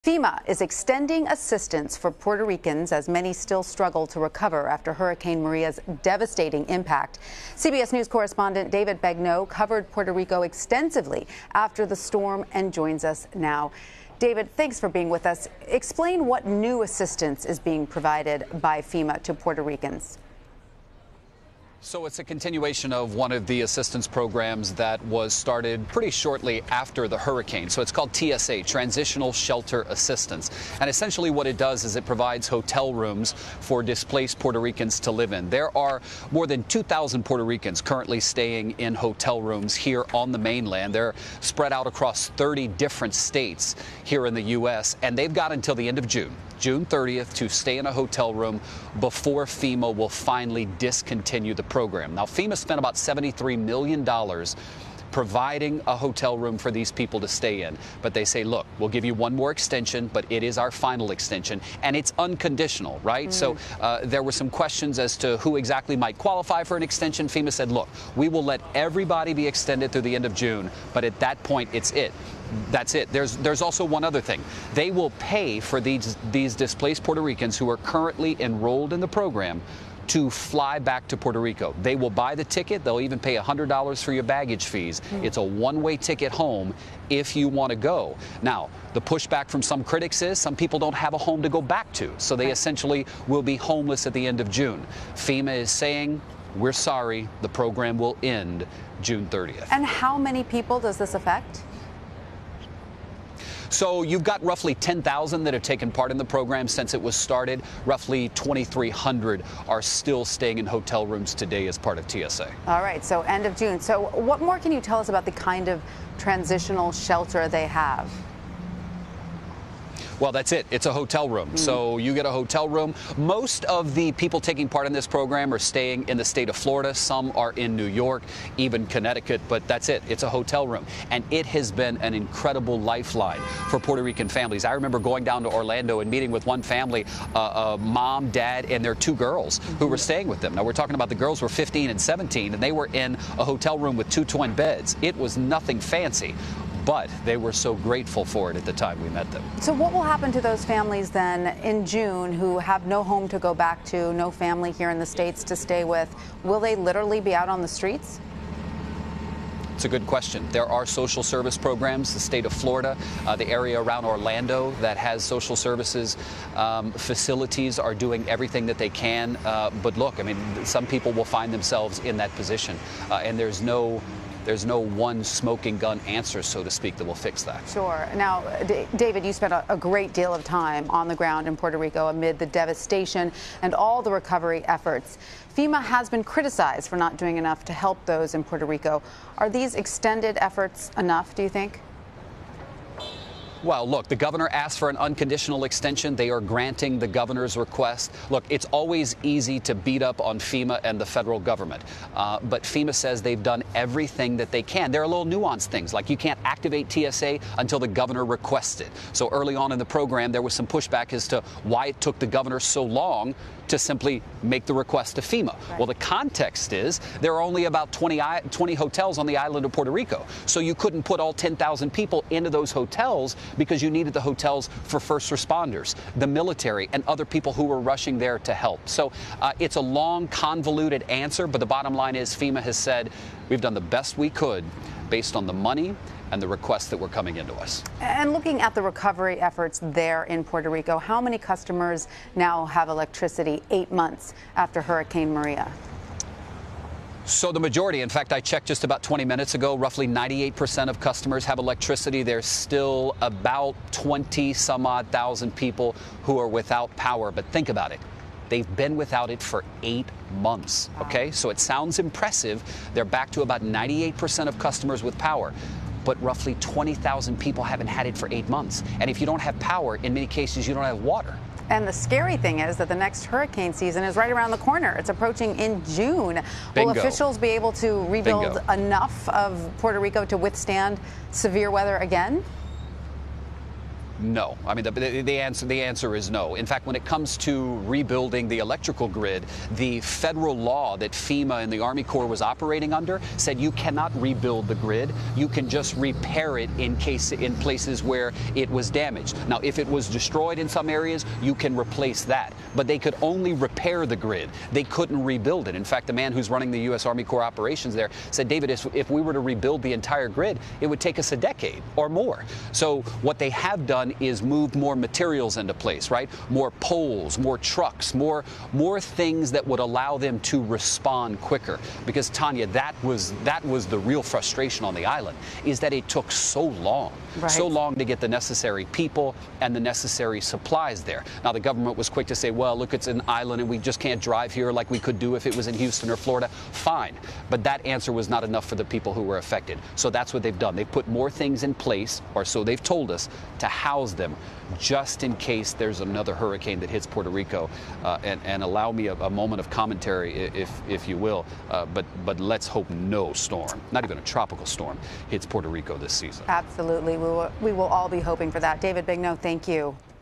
FEMA is extending assistance for Puerto Ricans as many still struggle to recover after Hurricane Maria's devastating impact. CBS News correspondent David Begnaud covered Puerto Rico extensively after the storm and joins us now. David, thanks for being with us. Explain what new assistance is being provided by FEMA to Puerto Ricans. So it's a continuation of one of the assistance programs that was started pretty shortly after the hurricane. So it's called TSA, Transitional Shelter Assistance. And essentially what it does is it provides hotel rooms for displaced Puerto Ricans to live in. There are more than 2,000 Puerto Ricans currently staying in hotel rooms here on the mainland. They're spread out across 30 different states here in the U.S. And they've got until the end of June 30th, to stay in a hotel room before FEMA will finally discontinue the program. Now, FEMA spent about $73 million providing a hotel room for these people to stay in. But they say, look, we'll give you one more extension, but it is our final extension, and it's unconditional, right? So there were some questions as to who exactly might qualify for an extension. FEMA said, look, we will let everybody be extended through the end of June, but at that point, that's it. There's also one other thing. They will pay for these displaced Puerto Ricans who are currently enrolled in the program to fly back to Puerto Rico. They will buy the ticket. They'll even pay $100 for your baggage fees. It's a one-way ticket home if you want to go. Now, the pushback from some critics is some people don't have a home to go back to, so they essentially will be homeless at the end of June. FEMA is saying, we're sorry, the program will end June 30th. And how many people does this affect? So you've got roughly 10,000 that have taken part in the program since it was started. Roughly 2,300 are still staying in hotel rooms today as part of TSA. All right, so end of June. So what more can you tell us about the kind of transitional shelter they have? Well, that's it. It's a hotel room. So you get a hotel room. Most of the people taking part in this program are staying in the state of Florida. Some are in New York, even Connecticut, but that's it. It's a hotel room. And it has been an incredible lifeline for Puerto Rican families. I remember going down to Orlando and meeting with one family, a mom, dad, and their two girls who were staying with them. Now, we're talking about the girls were 15 and 17, and they were in a hotel room with two twin beds. It was nothing fancy, but they were so grateful for it at the time we met them. So what will happen to those families then in June who have no home to go back to, no family here in the States to stay with? Will they literally be out on the streets? It's a good question. There are social service programs, the state of Florida, the area around Orlando that has social services facilities are doing everything that they can. But look, I mean, some people will find themselves in that position, and there's no one smoking gun answer, so to speak, that will fix that. Sure. Now, David, you spent a great deal of time on the ground in Puerto Rico amid the devastation and all the recovery efforts. FEMA has been criticized for not doing enough to help those in Puerto Rico. Are these extended efforts enough, do you think? Well, look, the governor asked for an unconditional extension. They are granting the governor's request. Look, it's always easy to beat up on FEMA and the federal government, but FEMA says they've done everything that they can. There are little nuanced things, like you can't activate TSA until the governor requests it. So early on in the program, there was some pushback as to why it took the governor so long to simply make the request to FEMA. Right. Well, the context is there are only about 20 hotels on the island of Puerto Rico. So you couldn't put all 10,000 people into those hotels because you needed the hotels for first responders, the military, and other people who were rushing there to help. So it's a long, convoluted answer, but the bottom line is FEMA has said we've done the best we could based on the money and the requests that were coming into us. And looking at the recovery efforts there in Puerto Rico, how many customers now have electricity 8 months after Hurricane Maria? So the majority, in fact, I checked just about 20 minutes ago, roughly 98% of customers have electricity. There's still about 20 some odd thousand people who are without power. But think about it. They've been without it for 8 months. OK, so it sounds impressive. They're back to about 98% of customers with power. But roughly 20,000 people haven't had it for 8 months. And if you don't have power, in many cases, you don't have water. And the scary thing is that the next hurricane season is right around the corner. It's approaching in June. Bingo. Will officials be able to rebuild enough of Puerto Rico to withstand severe weather again? No. I mean, the answer is no. In fact, when it comes to rebuilding the electrical grid, the federal law that FEMA and the Army Corps was operating under said you cannot rebuild the grid. You can just repair it in places where it was damaged. Now, if it was destroyed in some areas, you can replace that. But they could only repair the grid. They couldn't rebuild it. In fact, the man who's running the U.S. Army Corps operations there said, David, if we were to rebuild the entire grid, it would take us a decade or more. So what they have done is moved more materials into place, right? More poles, more trucks, more things that would allow them to respond quicker. Because Tanya, that was the real frustration on the island, is that it took so long, so long to get the necessary people and the necessary supplies there. Now, the government was quick to say, well, look, it's an island and we just can't drive here like we could do if it was in Houston or Florida. Fine. But that answer was not enough for the people who were affected. So that's what they've done. They've put more things in place, or so they've told us, to house them just in case there's another hurricane that hits Puerto Rico. And allow me a moment of commentary, if you will. But let's hope no storm, not even a tropical storm, hits Puerto Rico this season. Absolutely. We will all be hoping for that. David Begnaud, thank you.